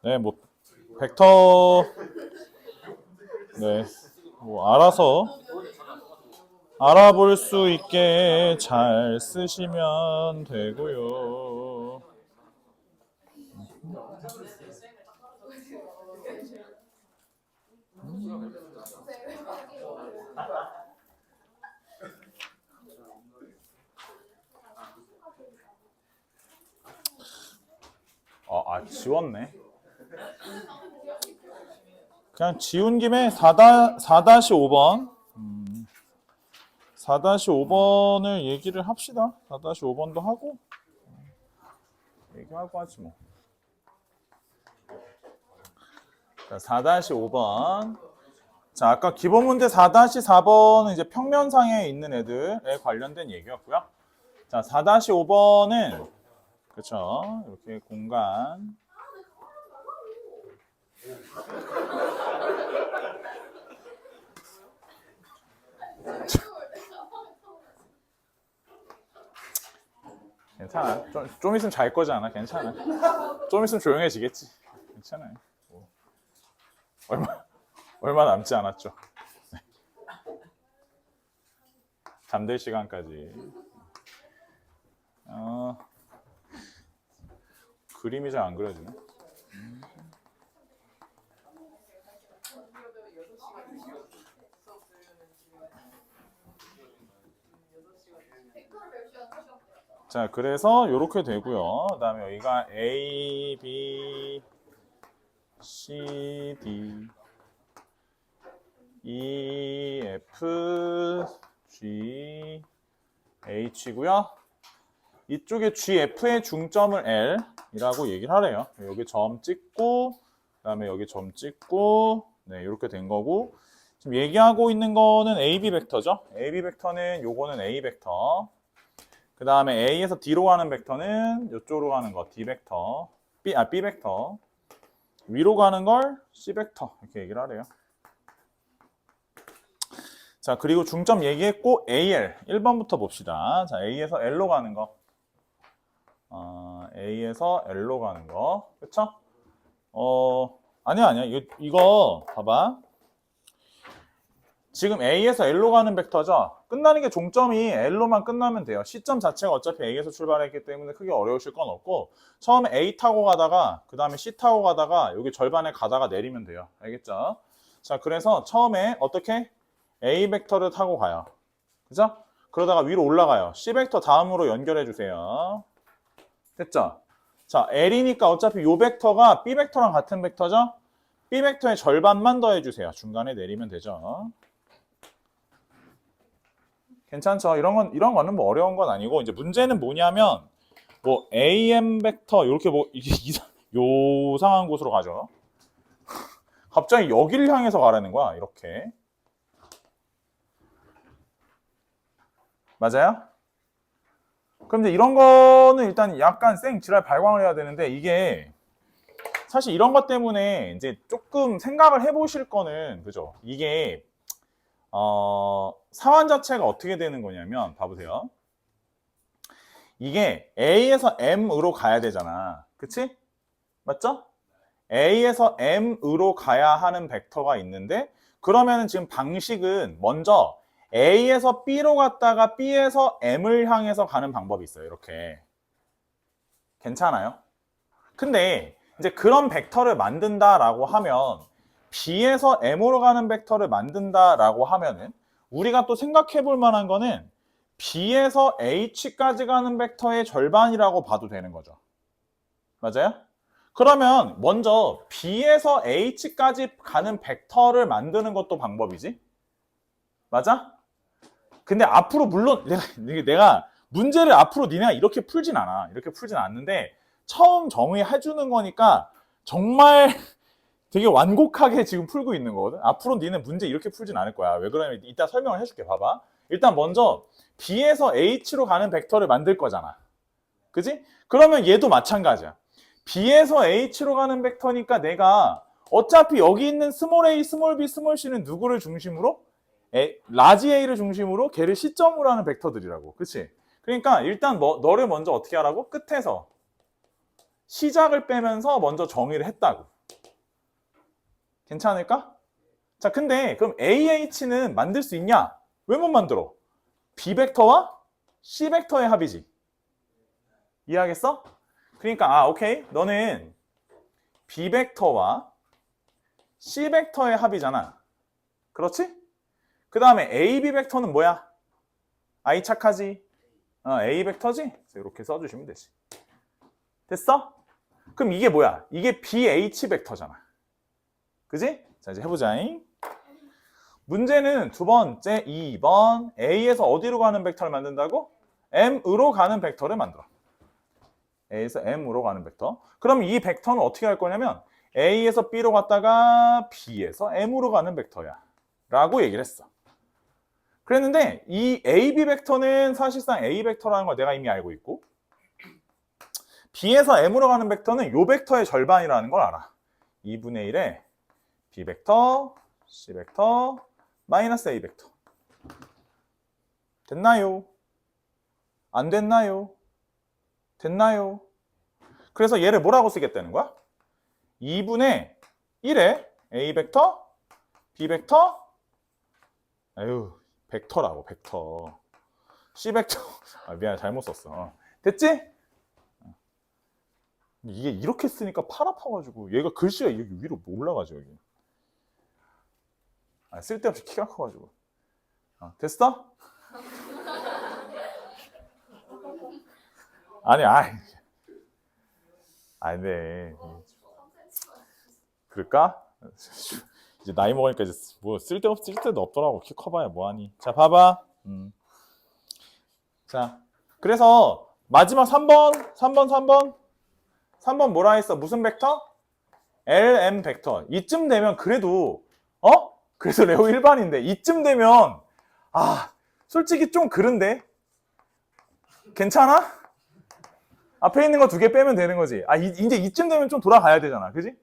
네, 뭐 벡터 네, 뭐 알아서 알아볼 수 있게 잘 쓰시면 되고요. 지웠네. 그냥 지운 김에 4-5번 4-5번을 얘기를 합시다. 4-5번도 하고 얘기하고 하지 뭐. 자, 4-5번. 자, 아까 기본 문제 4-4번은 이제 평면상에 있는 애들에 관련된 얘기였고요. 자, 4-5번은 그렇죠. 이렇게 공간 괜찮아. 좀 있으면 잘 거잖아. 괜찮아. 좀 있으면 조용해지겠지. 괜찮아요. 뭐. 얼마 남지 않았죠. 네. 잠들 시간까지. 그림이 잘 안 그려지네. 자, 그래서 이렇게 되고요. 그 다음에 여기가 A, B, C, D, E, F, G, H고요. 이쪽에 GF의 중점을 L이라고 얘기를 하래요. 여기 점 찍고, 그 다음에 여기 점 찍고, 네, 이렇게 된 거고. 지금 얘기하고 있는 거는 AB 벡터죠. AB 벡터는 요거는 A 벡터. 그 다음에 A에서 D로 가는 벡터는 이쪽으로 가는 거 D 벡터, B 벡터. 위로 가는 걸 C 벡터 이렇게 얘기를 하래요. 자, 그리고 중점 얘기했고 AL 1번부터 봅시다. 자, A에서 L로 가는 거. A에서 L로 가는 거. 그쵸? 아니야. 이거 봐봐. 지금 A에서 L로 가는 벡터죠? 끝나는 게 종점이 L로만 끝나면 돼요. 시점 자체가 어차피 A에서 출발했기 때문에 크게 어려우실 건 없고 처음에 A 타고 가다가 그 다음에 C 타고 가다가 여기 절반에 가다가 내리면 돼요. 알겠죠? 자, 그래서 처음에 어떻게? A 벡터를 타고 가요. 그죠? 그러다가 위로 올라가요. C 벡터 다음으로 연결해 주세요. 됐죠? 자, L이니까 어차피 요 벡터가 B 벡터랑 같은 벡터죠? B 벡터의 절반만 더해 주세요. 중간에 내리면 되죠. 괜찮죠? 이런 거는 뭐 어려운 건 아니고, 이제 문제는 뭐냐면, 뭐, AM 벡터, 이렇게 뭐, 요상한 곳으로 가죠. 갑자기 여기를 향해서 가라는 거야, 이렇게. 맞아요? 그럼 이제 이런 거는 일단 약간 지랄 발광을 해야 되는데, 이게, 사실 이런 것 때문에 이제 조금 생각을 해보실 거는, 그죠? 이게, 사환 자체가 어떻게 되는 거냐면 봐보세요. 이게 A에서 M으로 가야 되잖아. 그치? 맞죠? A에서 M으로 가야 하는 벡터가 있는데 그러면은 지금 방식은 먼저 A에서 B로 갔다가 B에서 M을 향해서 가는 방법이 있어요. 이렇게. 괜찮아요? 근데 이제 그런 벡터를 만든다라고 하면 B에서 M으로 가는 벡터를 만든다라고 하면은 우리가 또 생각해 볼 만한 거는 B에서 H까지 가는 벡터의 절반이라고 봐도 되는 거죠. 맞아요? 그러면 먼저 B에서 H까지 가는 벡터를 만드는 것도 방법이지. 맞아? 근데 앞으로 물론 내가 문제를 앞으로 니네가 이렇게 풀진 않아. 이렇게 풀진 않는데 처음 정의해주는 거니까 정말 되게 완곡하게 지금 풀고 있는 거거든. 앞으로 니는 문제 이렇게 풀진 않을 거야. 왜 그러냐면 이따 설명을 해줄게. 봐봐. 일단 먼저 B에서 H로 가는 벡터를 만들 거잖아. 그지? 그러면 얘도 마찬가지야. B에서 H로 가는 벡터니까 내가 어차피 여기 있는 스몰 a, 스몰 b, 스몰 c는 누구를 중심으로? 라지 a를 중심으로 걔를 시점으로 하는 벡터들이라고. 그치? 그러니까 일단 너를 먼저 어떻게 하라고? 끝에서 시작을 빼면서 먼저 정의를 했다고. 괜찮을까? 자, 근데 그럼 AH는 만들 수 있냐? 왜 못 만들어? B벡터와 C벡터의 합이지. 이해하겠어? 그러니까 오케이. 너는 B벡터와 C벡터의 합이잖아. 그렇지? 그 다음에 AB 벡터는 뭐야? I 착하지? A 벡터지? 그래서 이렇게 써주시면 되지. 됐어? 그럼 이게 뭐야? 이게 BH 벡터잖아. 그지? 자, 이제 해보자잉. 문제는 두 번째 2번 A에서 어디로 가는 벡터를 만든다고? M으로 가는 벡터를 만들어. A에서 M으로 가는 벡터. 그럼 이 벡터는 어떻게 할 거냐면 A에서 B로 갔다가 B에서 M으로 가는 벡터야 라고 얘기를 했어. 그랬는데 이 AB 벡터는 사실상 A 벡터라는 걸 내가 이미 알고 있고 B에서 M으로 가는 벡터는 이 벡터의 절반이라는 걸 알아. 2분의 1에 B 벡터, C 벡터, 마이너스 A 벡터. 됐나요? 안 됐나요? 됐나요? 그래서 얘를 뭐라고 쓰겠다는 거야? 2분의 1에 A 벡터, B 벡터, 벡터라고, 벡터. C 벡터. 미안해, 잘못 썼어. 됐지? 이게 이렇게 쓰니까 팔 아파가지고 얘가 글씨가 여기 위로 올라가죠, 여기. 쓸데없이 키가 커가지고. 됐어? 네. 그럴까? 이제 나이 먹으니까 이제 뭐 쓸데도 없더라고. 키 커봐야 뭐하니. 자, 봐봐. 자, 그래서 마지막 3번 뭐라 했어? 무슨 벡터? LM 벡터. 이쯤 되면 그래도 그래서 레오 일반인데 이쯤 되면 솔직히 좀 그런데 괜찮아? 앞에 있는 거 2개 빼면 되는 거지. 이제 이쯤 되면 좀 돌아가야 되잖아. 그지?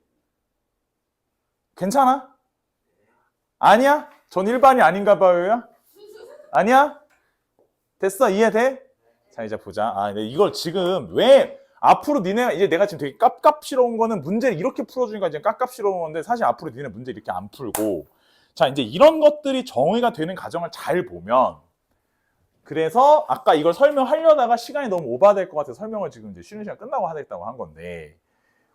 괜찮아? 아니야? 전 일반이 아닌가 봐요야? 아니야? 됐어? 이해돼? 자, 이제 보자. 근데 이걸 지금 왜 앞으로 니네가 이제 내가 지금 되게 깝깝스러운 거는 문제를 이렇게 풀어주니까 이제 깝깝스러운 건데 사실 앞으로 니네 문제 이렇게 안 풀고 자, 이제 이런 것들이 정의가 되는 과정을 잘 보면 그래서 아까 이걸 설명하려다가 시간이 너무 오버될 것 같아서 설명을 지금 이제 쉬는 시간 끝나고 하겠다고 한 건데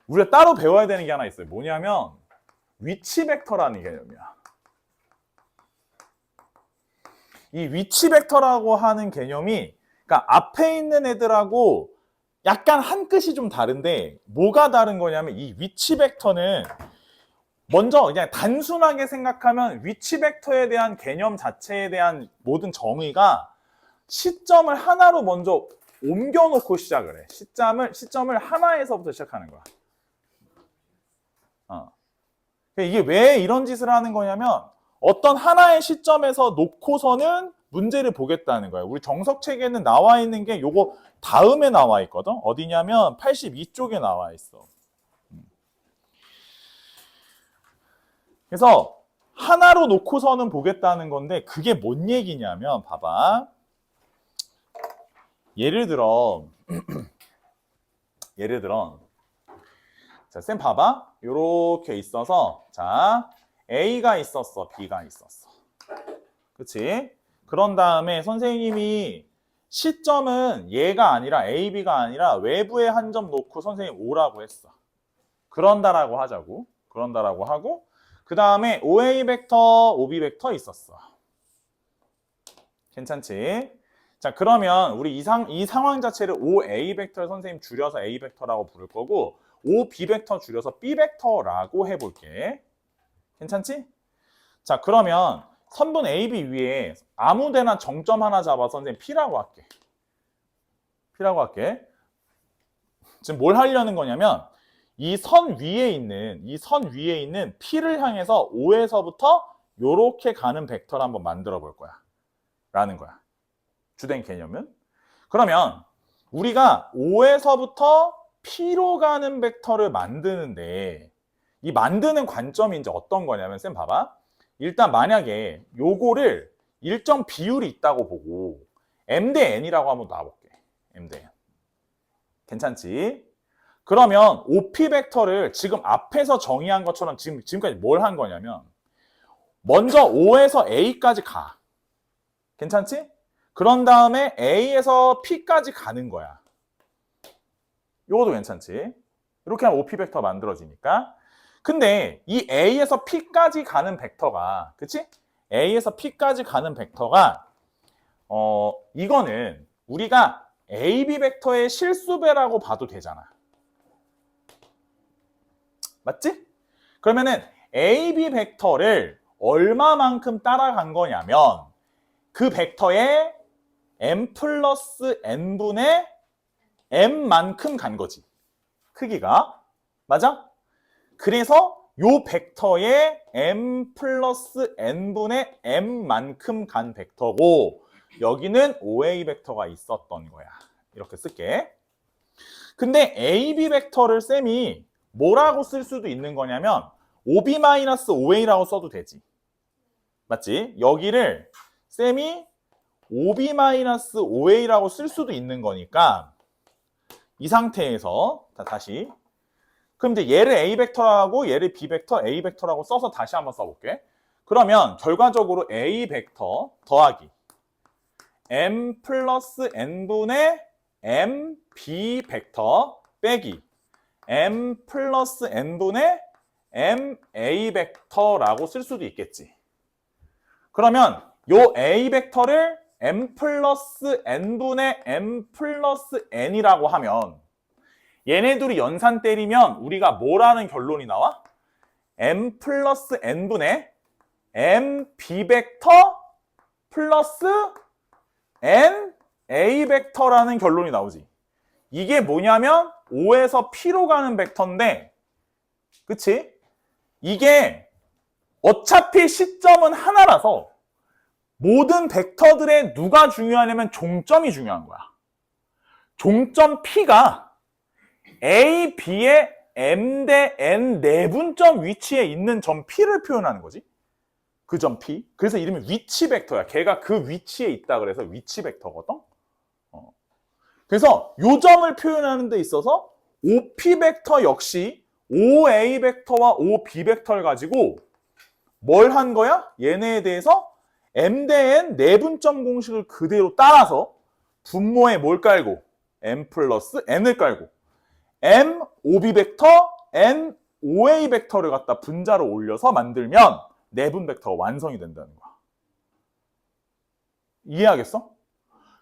우리가 따로 배워야 되는 게 하나 있어요. 뭐냐면 위치 벡터라는 개념이야. 이 위치 벡터라고 하는 개념이 그러니까 앞에 있는 애들하고 약간 한 끗이 좀 다른데 뭐가 다른 거냐면 이 위치 벡터는 먼저 그냥 단순하게 생각하면 위치 벡터에 대한 개념 자체에 대한 모든 정의가 시점을 하나로 먼저 옮겨놓고 시작을 해. 시점을 하나에서부터 시작하는 거야. 이게 왜 이런 짓을 하는 거냐면 어떤 하나의 시점에서 놓고서는 문제를 보겠다는 거예요. 우리 정석책에는 나와 있는 게 요거 다음에 나와 있거든. 어디냐면 82쪽에 나와 있어. 그래서 하나로 놓고서는 보겠다는 건데 그게 뭔 얘기냐면 봐봐. 예를 들어 자, 쌤 봐봐. 요렇게 있어서 자, A가 있었어, B가 있었어. 그치? 그런 다음에 선생님이 시점은 얘가 아니라 A, B가 아니라 외부에 한 점 놓고 선생님 O라고 했어. 그런다라고 하자고. 그런다라고 하고 그 다음에 OA 벡터, OB 벡터 있었어. 괜찮지? 자, 그러면 우리 이 상황 자체를 OA 벡터를 선생님 줄여서 A 벡터라고 부를 거고 OB 벡터 줄여서 B 벡터라고 해볼게. 괜찮지? 자, 그러면 선분 AB 위에 아무데나 정점 하나 잡아서 선생님 P라고 할게. P라고 할게. 지금 뭘 하려는 거냐면 이 선 위에 있는 P를 향해서 O에서부터 요렇게 가는 벡터를 한번 만들어 볼 거야. 라는 거야. 주된 개념은. 그러면 우리가 O에서부터 P로 가는 벡터를 만드는데 이 만드는 관점이 이제 어떤 거냐면 쌤 봐봐. 일단 만약에 요거를 일정 비율이 있다고 보고 M 대 N이라고 한번 놔볼게. M 대 N. 괜찮지? 그러면 OP 벡터를 지금 앞에서 정의한 것처럼 지금까지 뭘 한 거냐면 먼저 O에서 A까지 가. 괜찮지? 그런 다음에 A에서 P까지 가는 거야. 요것도 괜찮지? 이렇게 하면 OP 벡터 만들어지니까. 근데 이 A에서 P까지 가는 벡터가, 그치? A에서 P까지 가는 벡터가 이거는 우리가 AB 벡터의 실수배라고 봐도 되잖아. 맞지? 그러면은 AB 벡터를 얼마만큼 따라간 거냐면 그 벡터의 m 플러스 n분의 m만큼 간 거지. 크기가. 맞아? 그래서 요 벡터의 m 플러스 n분의 m만큼 간 벡터고 여기는 OA 벡터가 있었던 거야. 이렇게 쓸게. 근데 AB 벡터를 쌤이 뭐라고 쓸 수도 있는 거냐면 OB-OA라고 써도 되지. 맞지? 여기를 쌤이 OB-OA라고 쓸 수도 있는 거니까 이 상태에서 다시 그럼 이제 얘를 A 벡터라고 얘를 B 벡터, A 벡터라고 써서 다시 한번 써볼게. 그러면 결과적으로 A 벡터 더하기 M 플러스 N분의 M B 벡터 빼기 M 플러스 N분의 M A 벡터라고 쓸 수도 있겠지. 그러면 요 A 벡터를 M 플러스 N분의 M 플러스 N이라고 하면 얘네 둘이 연산 때리면 우리가 뭐라는 결론이 나와? M 플러스 N분의 M B 벡터 플러스 N A 벡터라는 결론이 나오지. 이게 뭐냐면 O에서 P로 가는 벡터인데 그치? 이게 어차피 시점은 하나라서 모든 벡터들의 누가 중요하냐면 종점이 중요한 거야. 종점 P가 A, B의 M 대 N 내분점 위치에 있는 점 P를 표현하는 거지. 그 점 P. 그래서 이름이 위치 벡터야. 걔가 그 위치에 있다 그래서 위치 벡터거든. 그래서 요 점을 표현하는 데 있어서 OP 벡터 역시 OA 벡터와 OB 벡터를 가지고 뭘 한 거야? 얘네에 대해서 M 대 N 내분점 공식을 그대로 따라서 분모에 뭘 깔고 M 플러스 N을 깔고 M OB 벡터 N OA 벡터를 갖다 분자로 올려서 만들면 내분 벡터가 완성이 된다는 거야. 이해하겠어?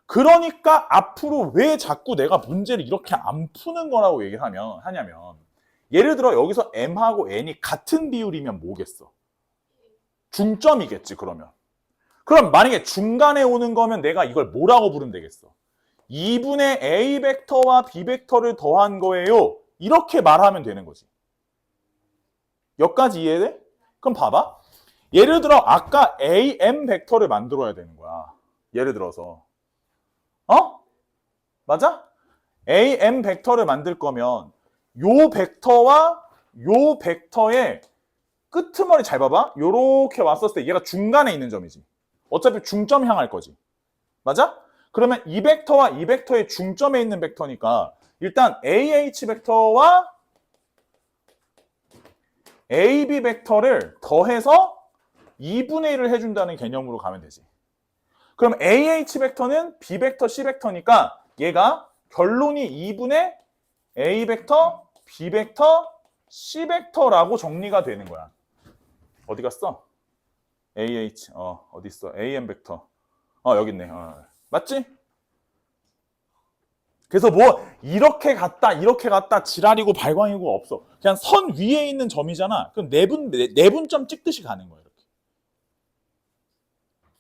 그러니까 앞으로 왜 자꾸 내가 문제를 이렇게 안 푸는 거라고 얘기를 하냐면 예를 들어 여기서 M하고 N이 같은 비율이면 뭐겠어? 중점이겠지 그러면. 그럼 만약에 중간에 오는 거면 내가 이걸 뭐라고 부르면 되겠어? 2분의 A 벡터와 B 벡터를 더한 거예요. 이렇게 말하면 되는 거지. 여기까지 이해돼? 그럼 봐봐. 예를 들어 아까 AM 벡터를 만들어야 되는 거야. 예를 들어서. 맞아? AM 벡터를 만들 거면 요 벡터와 요 벡터의 끄트머리 잘 봐봐. 요렇게 왔었을 때 얘가 중간에 있는 점이지. 어차피 중점 향할 거지. 맞아? 그러면 이 벡터와 이 벡터의 중점에 있는 벡터니까 일단 AH 벡터와 AB 벡터를 더해서 2분의 1을 해준다는 개념으로 가면 되지. 그럼 AH 벡터는 B 벡터, C 벡터니까 얘가 결론이 2분의 A 벡터, B 벡터, C 벡터라고 정리가 되는 거야. 어디 갔어? AH, 어디 있어? AM 벡터. 여기 있네. 맞지? 그래서 뭐 이렇게 갔다 지랄이고 발광이고 없어. 그냥 선 위에 있는 점이잖아. 그럼 내분점 찍듯이 가는 거야. 이렇게.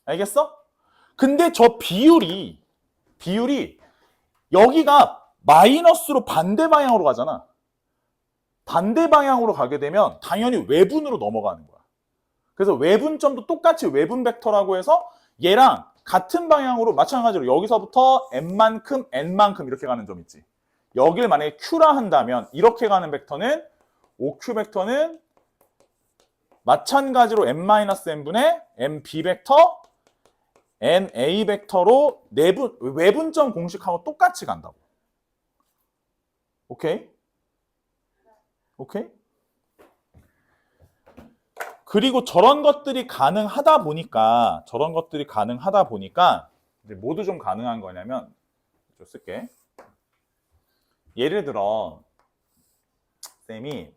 알겠어? 근데 저 비율이 여기가 마이너스로 반대 방향으로 가잖아. 반대 방향으로 가게 되면 당연히 외분으로 넘어가는 거야. 그래서 외분점도 똑같이 외분 벡터라고 해서 얘랑 같은 방향으로 마찬가지로 여기서부터 M만큼 N만큼 이렇게 가는 점 있지. 여기를 만약에 Q라 한다면 이렇게 가는 벡터는 OQ 벡터는 마찬가지로 M-N분의 MB 벡터 NA 벡터로 외분점 공식하고 똑같이 간다고. 오케이? 오케이? 그리고 저런 것들이 가능하다 보니까 이제 모두 좀 가능한 거냐면 좀 쓸게. 예를 들어 쌤이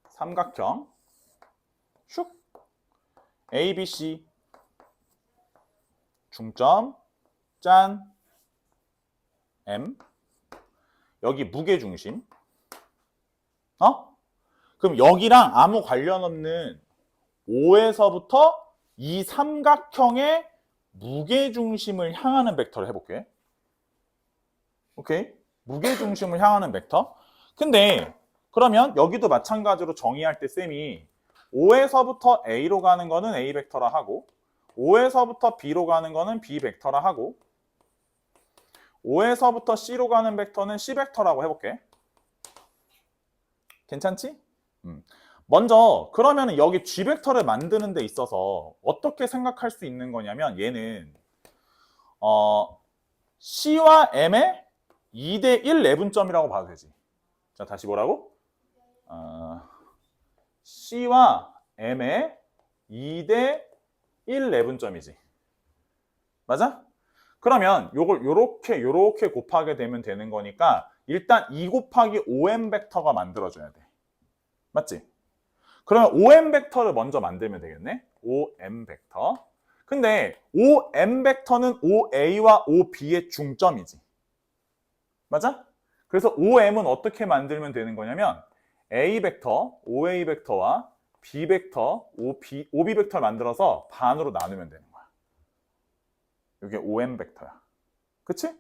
삼각형 슉 ABC 중점 짠 M 여기 무게중심 그럼 여기랑 아무 관련 없는 O에서부터 이 삼각형의 무게중심을 향하는 벡터를 해볼게. 오케이? 무게중심을 향하는 벡터. 근데 그러면 여기도 마찬가지로 정의할 때 쌤이 O에서부터 A로 가는 거는 A 벡터라 하고 O에서부터 B로 가는 거는 B 벡터라 하고 O에서부터 C로 가는 벡터는 C 벡터라고 해볼게. 괜찮지? 먼저 그러면 여기 G 벡터를 만드는 데 있어서 어떻게 생각할 수 있는 거냐면 얘는 C와 M의 2대1 내분점이라고 봐도 되지. 자, 다시 뭐라고? C와 M의 2대1 내분점이지. 맞아? 그러면 요걸 요렇게 곱하게 되면 되는 거니까 일단 2 곱하기 5m 벡터가 만들어져야 돼. 맞지? 그러면 5m 벡터를 먼저 만들면 되겠네. 5m 벡터. 근데 5m 벡터는 5a와 5b의 중점이지. 맞아? 그래서 5m은 어떻게 만들면 되는 거냐면 a 벡터, 5a 벡터와 b 벡터, 5b 벡터를 만들어서 반으로 나누면 되는 거야. 이게 5m 벡터야. 그치?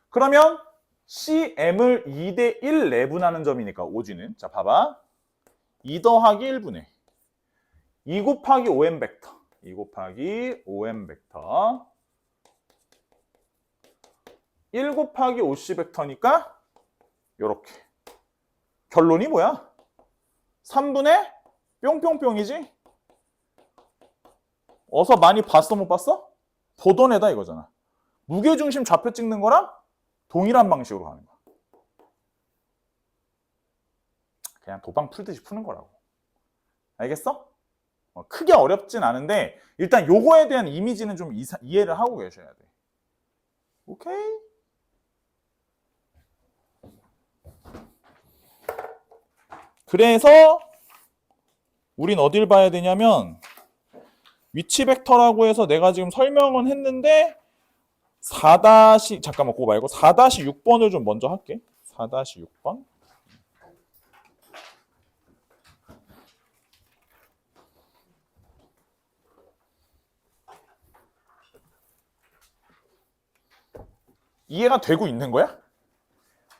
그러면 CM을 2대1 내분하는 점이니까 OG는 자 봐봐. 2 더하기 1분의 2 곱하기 5m 벡터 2 곱하기 5m 벡터 1 곱하기 5C 벡터니까 요렇게 결론이 뭐야? 3분의 뿅뿅뿅이지? 어서 많이 봤어 못 봤어? 보던 애다 이거잖아. 무게중심 좌표 찍는 거랑 동일한 방식으로 가는 거야. 그냥 도방 풀듯이 푸는 거라고. 알겠어? 크게 어렵진 않은데 일단 요거에 대한 이미지는 좀 이해를 하고 계셔야 돼. 오케이? 그래서 우린 어딜 봐야 되냐면 위치 벡터라고 해서 내가 지금 설명은 했는데 4- 잠깐만 그거 말고 4-6번을 좀 먼저 할게. 4-6번. 이해가 되고 있는 거야?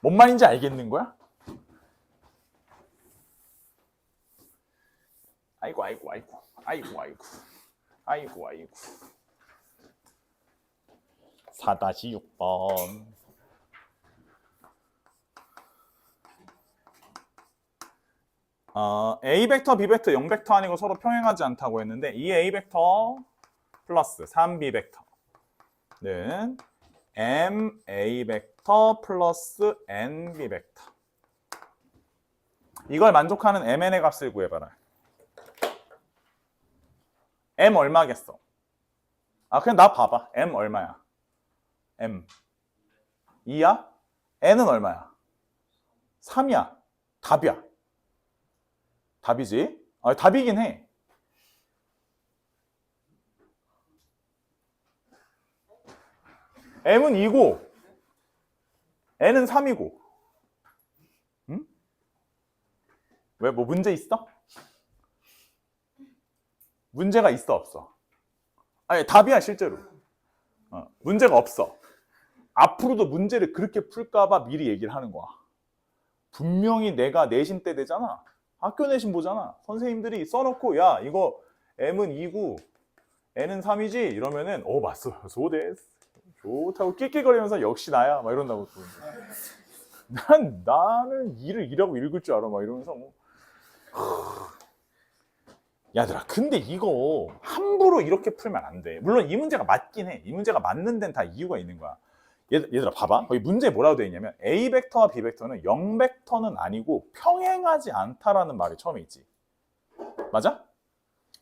뭔 말인지 알겠는 거야? 아이고. 4-6번. A 벡터, B 벡터, 0 벡터 아니고 서로 평행하지 않다고 했는데 이 A 벡터 플러스 3B 벡터는 MA 벡터 플러스 NB 벡터. 이걸 만족하는 MN의 값을 구해봐라. M 얼마겠어? 그냥 나 봐봐. M 얼마야? M 2야? N은 얼마야? 3이야. 답이야. 답이지? 답이긴 해. M은 2고 N은 3이고. 응? 왜 뭐 문제 있어? 문제가 있어 없어? 아니 답이야 실제로. 문제가 없어. 앞으로도 문제를 그렇게 풀까봐 미리 얘기를 하는 거야. 분명히 내가 내신 때 되잖아. 학교 내신 보잖아. 선생님들이 써놓고 야 이거 M은 2고 N은 3이지 이러면은 맞어. 소데스. 좋다고 낄낄거리면서 역시 나야 막 이런다고. 나는 2를 2라고 읽을 줄 알아 막 이러면서 뭐. 야들아 근데 이거 함부로 이렇게 풀면 안 돼. 물론 이 문제가 맞긴 해. 이 문제가 맞는 데는 다 이유가 있는 거야. 얘들아 봐봐. 거기 문제에 뭐라고 되어 있냐면 A 벡터와 B 벡터는 0벡터는 아니고 평행하지 않다라는 말이 처음에 있지. 맞아?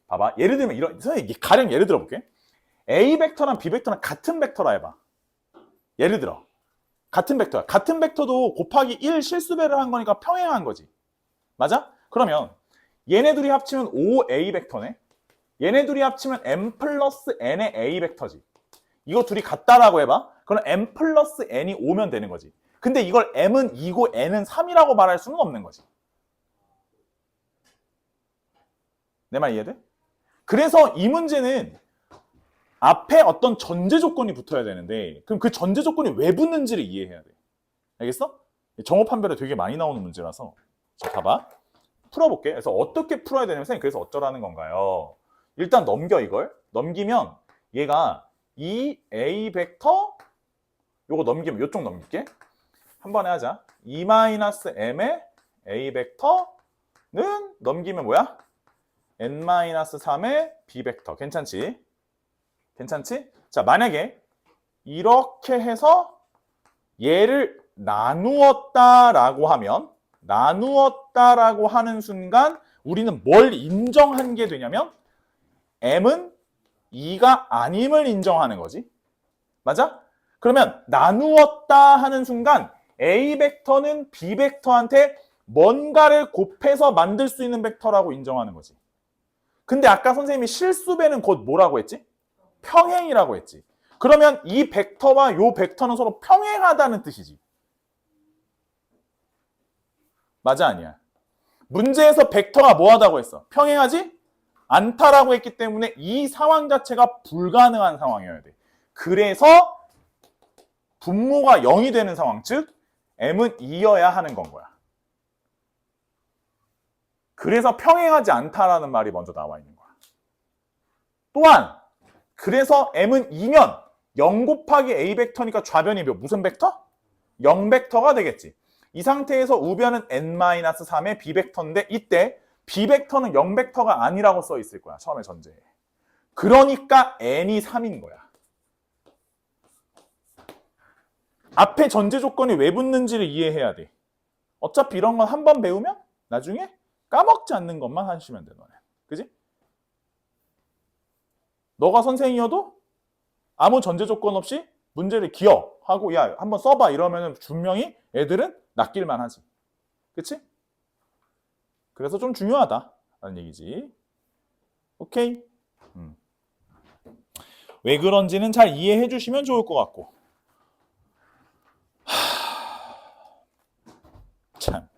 봐봐. 예를 들면 선생님 가령 예를 들어 볼게. A 벡터랑 B 벡터랑 같은 벡터라 해봐. 예를 들어 같은 벡터야. 같은 벡터도 곱하기 1 실수배를 한 거니까 평행한 거지. 맞아? 그러면 얘네 둘이 합치면 5A 벡터네. 얘네 둘이 합치면 M 플러스 N의 A 벡터지. 이거 둘이 같다라고 해봐. 그럼 M 플러스 N이 5면 되는 거지. 근데 이걸 M은 2고 N은 3이라고 말할 수는 없는 거지. 내 말 이해돼? 그래서 이 문제는 앞에 어떤 전제 조건이 붙어야 되는데 그럼 그 전제 조건이 왜 붙는지를 이해해야 돼. 알겠어? 정호 판별에 되게 많이 나오는 문제라서. 자, 봐봐. 풀어볼게. 그래서 어떻게 풀어야 되냐면 선생님 그래서 어쩌라는 건가요? 일단 넘겨 이걸. 넘기면 얘가 이 A 벡터 요거 넘기면 요쪽 넘길게. 한 번에 하자. 2-m의 A 벡터는 넘기면 뭐야? n-3의 B 벡터. 괜찮지? 괜찮지? 자, 만약에 이렇게 해서 얘를 나누었다라고 하는 순간 우리는 뭘 인정한 게 되냐면 m은 2가 아님을 인정하는 거지. 맞아? 그러면 나누었다 하는 순간 A 벡터는 B 벡터한테 뭔가를 곱해서 만들 수 있는 벡터라고 인정하는 거지. 근데 아까 선생님이 실수배는 곧 뭐라고 했지? 평행이라고 했지. 그러면 이 벡터와 요 벡터는 서로 평행하다는 뜻이지. 맞아 아니야? 문제에서 벡터가 뭐하다고 했어? 평행하지? 않다라고 했기 때문에 이 상황 자체가 불가능한 상황이어야 돼. 그래서 분모가 0이 되는 상황, 즉 m은 2여야 하는 건 거야. 그래서 평행하지 않다라는 말이 먼저 나와 있는 거야. 또한 그래서 m은 2면 0 곱하기 a 벡터니까 좌변이 무슨 벡터? 0 벡터가 되겠지. 이 상태에서 우변은 n-3의 b 벡터인데 이때 b 벡터는 0 벡터가 아니라고 써 있을 거야. 처음에 전제에. 그러니까 n이 3인 거야. 앞에 전제 조건이 왜 붙는지를 이해해야 돼. 어차피 이런 건 한 번 배우면 나중에 까먹지 않는 것만 하시면 돼, 너네. 그지? 너가 선생이어도 아무 전제 조건 없이 문제를 기억하고 야, 한번 써봐 이러면 분명히 애들은 낚일만 하지. 그치? 그래서 좀 중요하다라는 얘기지. 오케이? 왜 그런지는 잘 이해해 주시면 좋을 것 같고. 참.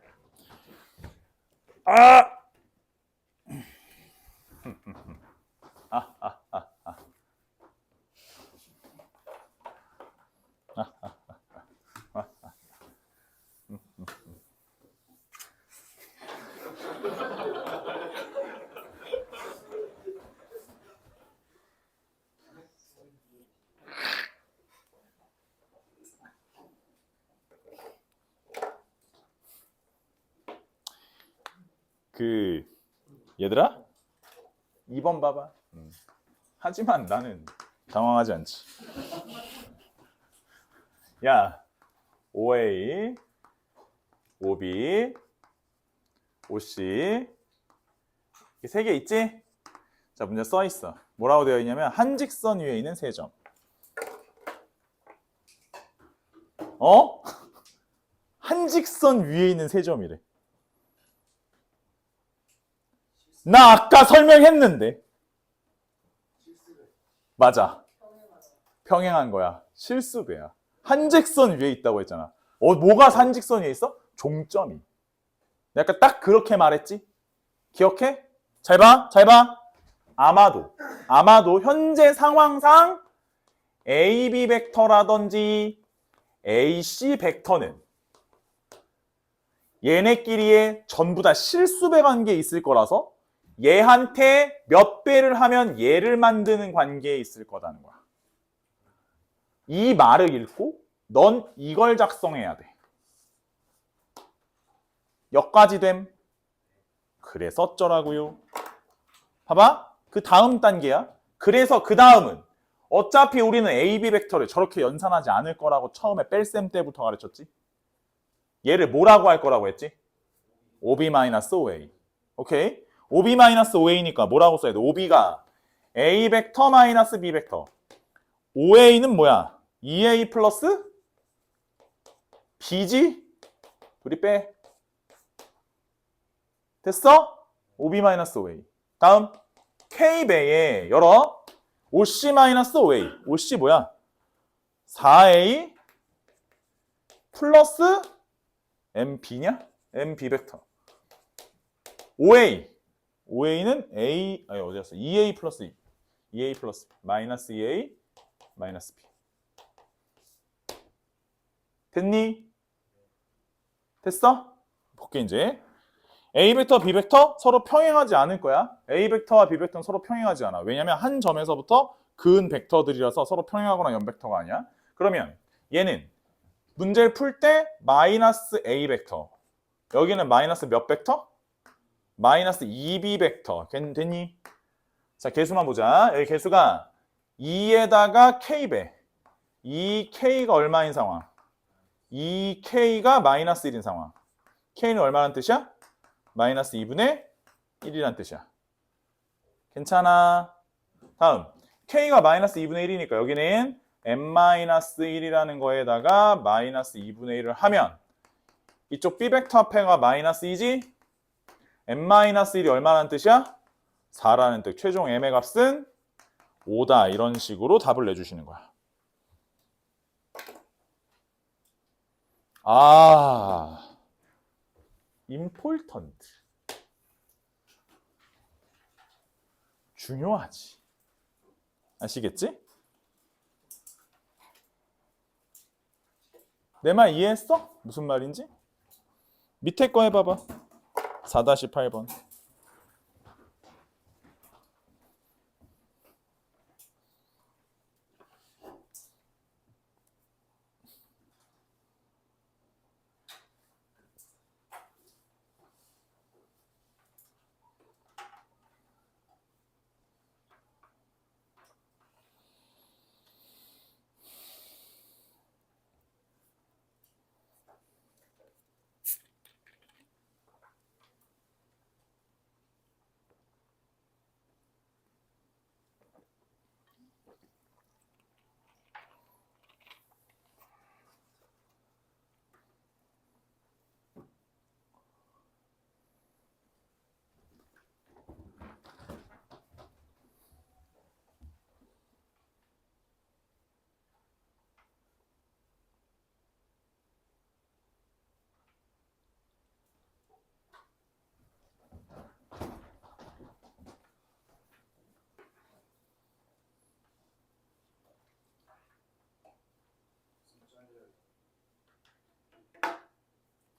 얘들아 2번 봐봐. 하지만 나는 당황하지 않지. 야 5A 5B 5C 이 세 개 있지? 자, 문제 써 있어. 뭐라고 되어 있냐면 한직선 위에 있는 세 점. 한직선 위에 있는 세 점이래. 나 아까 설명했는데. 맞아. 평행한 거야. 실수배야. 한직선 위에 있다고 했잖아. 뭐가 한직선 위에 있어? 종점이. 내가 딱 그렇게 말했지? 기억해? 잘 봐. 아마도 현재 상황상 AB 벡터라든지 AC 벡터는 얘네끼리의 전부 다 실수배 관계에 있을 거라서 얘한테 몇 배를 하면 얘를 만드는 관계에 있을 거라는 거야. 이 말을 읽고 넌 이걸 작성해야 돼. 여기까지 됨. 그래서 어쩌라고요? 봐봐. 그 다음 단계야. 그래서 그 다음은 어차피 우리는 A, B 벡터를 저렇게 연산하지 않을 거라고 처음에 뺄셈 때부터 가르쳤지. 얘를 뭐라고 할 거라고 했지? OB-OA. 오케이? OB-OA니까 뭐라고 써야 돼? OB가 A 벡터 마이너스 B 벡터. OA는 뭐야? 2A 플러스 B지? 둘이 빼. 됐어? OB-OA. 다음 K배에 열어. OC-OA. OC 뭐야? 4A 플러스 MB냐? MB 벡터. OA. OA는 A, 아니 어디 갔어? 2A 플러스 2A 플러스 마이너스 2A 마이너스 B. 됐니? 됐어? 볼게 이제. A 벡터, B 벡터 서로 평행하지 않을 거야. A 벡터와 B 벡터는 서로 평행하지 않아. 왜냐면 한 점에서부터 그은 벡터들이라서 서로 평행하거나 연벡터가 아니야. 그러면 얘는 문제를 풀 때 마이너스 A 벡터. 여기는 마이너스 몇 벡터? 마이너스 2B 벡터. 됐니? 자, 개수만 보자. 여기 개수가 2에다가 K배. 2K가 얼마인 상황? 2K가 마이너스 1인 상황. K는 얼마란 뜻이야? 마이너스 2분의 1이란 뜻이야. 괜찮아. 다음 K가 마이너스 2분의 1이니까 여기는 M-1이라는 거에다가 마이너스 2분의 1을 하면 이쪽 B 벡터 앞에가 마이너스 2지? M-1이 얼마라는 뜻이야? 4라는 뜻. 최종 M의 값은 5다. 이런 식으로 답을 내주시는 거야. 아, important. 중요하지. 아시겠지? 내 말 이해했어? 무슨 말인지? 밑에 거 해봐봐. 4-8번.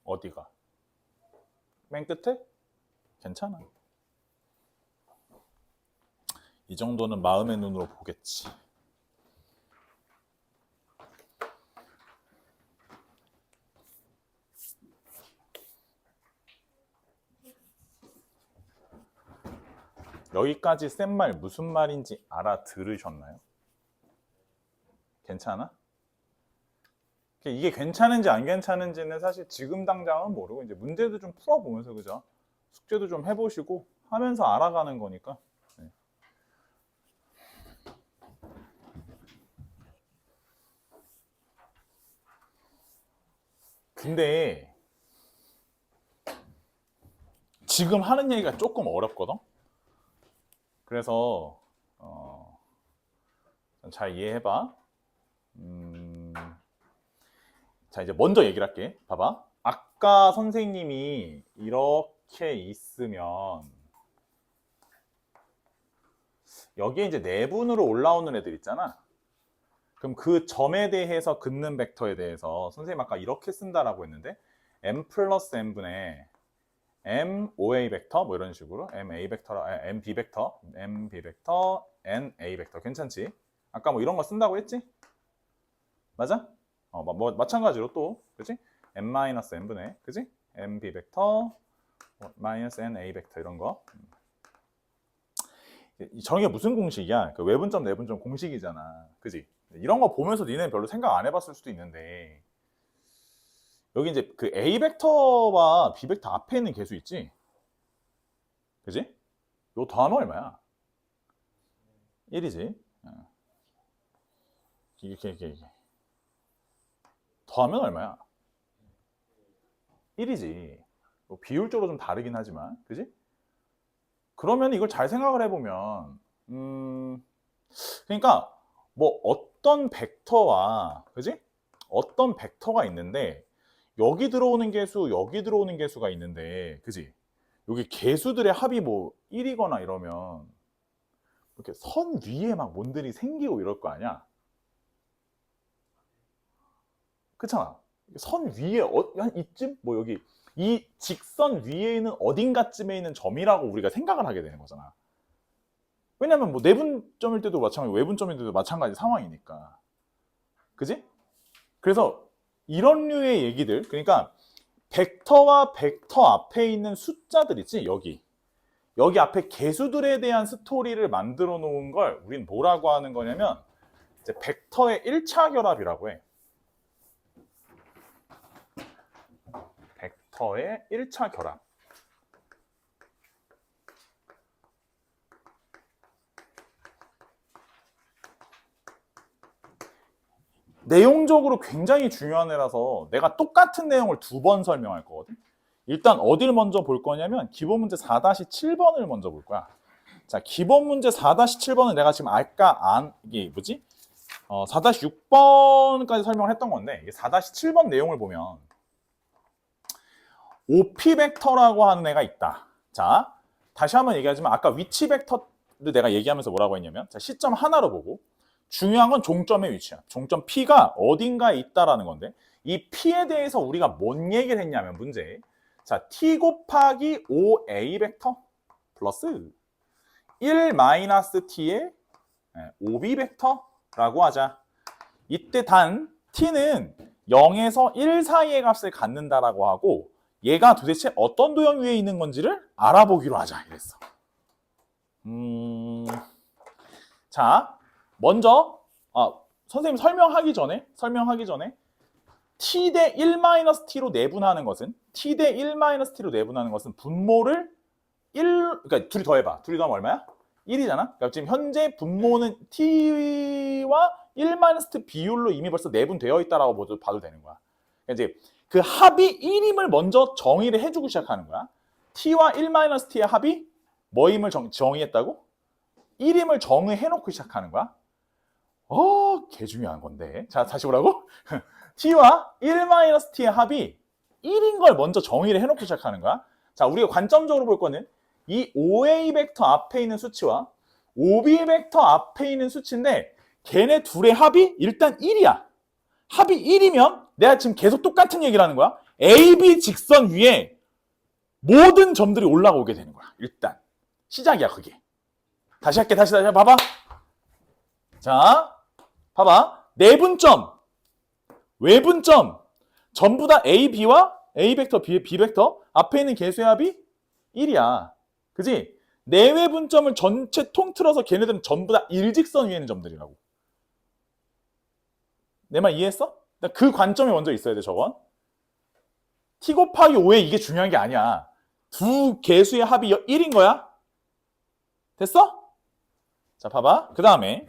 어디가? 맨 끝에? 괜찮아. 이 정도는 마음의 눈으로 보겠지. 여기까지 센 말 무슨 말인지 알아들으셨나요? 괜찮아? 이게 괜찮은지 안 괜찮은지는 사실 지금 당장은 모르고 이제 문제도 좀 풀어보면서 그죠? 숙제도 좀 해보시고 하면서 알아가는 거니까. 네. 근데 지금 하는 얘기가 조금 어렵거든? 그래서 잘 이해해봐. 자, 이제 먼저 얘기를 할게. 봐봐. 아까 선생님이 이렇게 있으면 여기에 이제 내분으로 올라오는 애들 있잖아. 그럼 그 점에 대해서 긋는 벡터에 대해서 선생님 아까 이렇게 쓴다라고 했는데 m 플러스 n분의 m OA 벡터 뭐 이런 식으로 MA 벡터, MB 벡터, MB 벡터, NA 벡터 괜찮지? 아까 뭐 이런 거 쓴다고 했지? 맞아? 뭐 마찬가지로 또 그지? m-n분의 그지? MB 벡터 마이너스 NA 벡터 이런 거. 저런 게 무슨 공식이야? 그 외분점 내분점 공식이잖아. 그지? 이런 거 보면서 니네는 별로 생각 안 해봤을 수도 있는데 여기 이제 그 A 벡터와 B 벡터 앞에 있는 개수 있지? 그지? 요 더하면 얼마야? 1이지. 이게. 더하면 얼마야? 1이지. 뭐 비율적으로 좀 다르긴 하지만, 그지? 그러면 이걸 잘 생각을 해보면, 그러니까 뭐 어떤 벡터와, 그지? 어떤 벡터가 있는데 여기 들어오는 개수, 여기 들어오는 개수가 있는데, 그지? 여기 개수들의 합이 뭐 1이거나 이러면 이렇게 선 위에 막 뭔들이 생기고 이럴 거 아니야? 그렇잖아. 선 위에 한 이쯤? 뭐 여기 이 직선 위에 있는 어딘가쯤에 있는 점이라고 우리가 생각을 하게 되는 거잖아. 왜냐면 뭐 내분점일 때도 마찬가지고 외분점일 때도 마찬가지 상황이니까. 그지? 그래서 이런 류의 얘기들, 그러니까 벡터와 벡터 앞에 있는 숫자들 있지, 여기 앞에 개수들에 대한 스토리를 만들어 놓은 걸 우린 뭐라고 하는 거냐면 이제 벡터의 1차 결합이라고 해. 벡터의 1차 결합. 내용적으로 굉장히 중요한 애라서 내가 똑같은 내용을 2번 설명할 거거든. 일단 어딜 먼저 볼 거냐면 기본 문제 4-7번을 먼저 볼 거야. 자, 기본 문제 4-7번은 내가 지금 아까 이게 뭐지? 4-6번까지 설명을 했던 건데 4-7번 내용을 보면 OP 벡터라고 하는 애가 있다. 자, 다시 한번 얘기하지만 아까 위치 벡터를 내가 얘기하면서 뭐라고 했냐면 자, 시점 하나로 보고 중요한 건 종점의 위치야. 종점 P가 어딘가에 있다라는 건데 이 P에 대해서 우리가 뭔 얘기를 했냐면 문제 자, T 곱하기 5A 벡터 플러스 1-T의 5B 벡터라고 하자. 이때 단 T는 0에서 1 사이의 값을 갖는다라고 하고 얘가 도대체 어떤 도형 위에 있는 건지를 알아보기로 하자 이랬어. 자, 먼저 선생님 설명하기 전에 t 대 1-t로 내분하는 것은 t 대 1-t로 내분하는 것은 분모를 1 그러니까 둘이 더해봐. 둘이 더하면 얼마야? 1이잖아. 그러니까 지금 현재 분모는 t와 1-t 비율로 이미 벌써 내분되어 있다라고 봐도 되는 거야. 그러니까 이제 그 합이 1임을 먼저 정의를 해주고 시작하는 거야. t와 1-t의 합이 뭐임을 정의했다고? 1임을 정의해놓고 시작하는 거야. 개 중요한 건데. 자, 다시 보라고? t와 1-t의 합이 1인 걸 먼저 정의를 해놓고 시작하는 거야. 자, 우리가 관점적으로 볼 거는 이 5a 벡터 앞에 있는 수치와 5b 벡터 앞에 있는 수치인데 걔네 둘의 합이 일단 1이야. 합이 1이면 내가 지금 계속 똑같은 얘기를 하는 거야. AB 직선 위에 모든 점들이 올라오게 되는 거야. 일단 시작이야 그게. 다시 할게. 다시 봐봐. 자, 봐봐. 내분점, 외분점 전부 다 A, B와 A 벡터, B 벡터 앞에 있는 개수의 합이 1이야. 그지? 내외분점을 전체 통틀어서 걔네들은 전부 다 일직선 위에 있는 점들이라고. 내 말 이해했어? 그 관점이 먼저 있어야 돼, 저건. T 곱하기 5에 이게 중요한 게 아니야. 두 개수의 합이 1인 거야. 됐어? 자, 봐봐. 그 다음에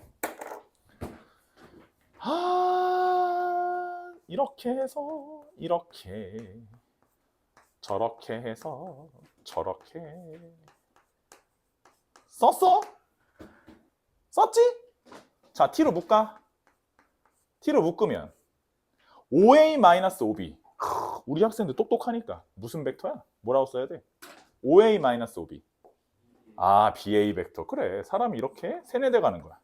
이렇게 해서 이렇게 저렇게 해서 저렇게 썼어? 썼지? 자, T로 묶어. T로 묶으면 5A-5B 우리 학생들 똑똑하니까 무슨 벡터야? 뭐라고 써야 돼? 5A-5B BA 벡터. 그래, 사람이 이렇게 세뇌돼 가는 거야.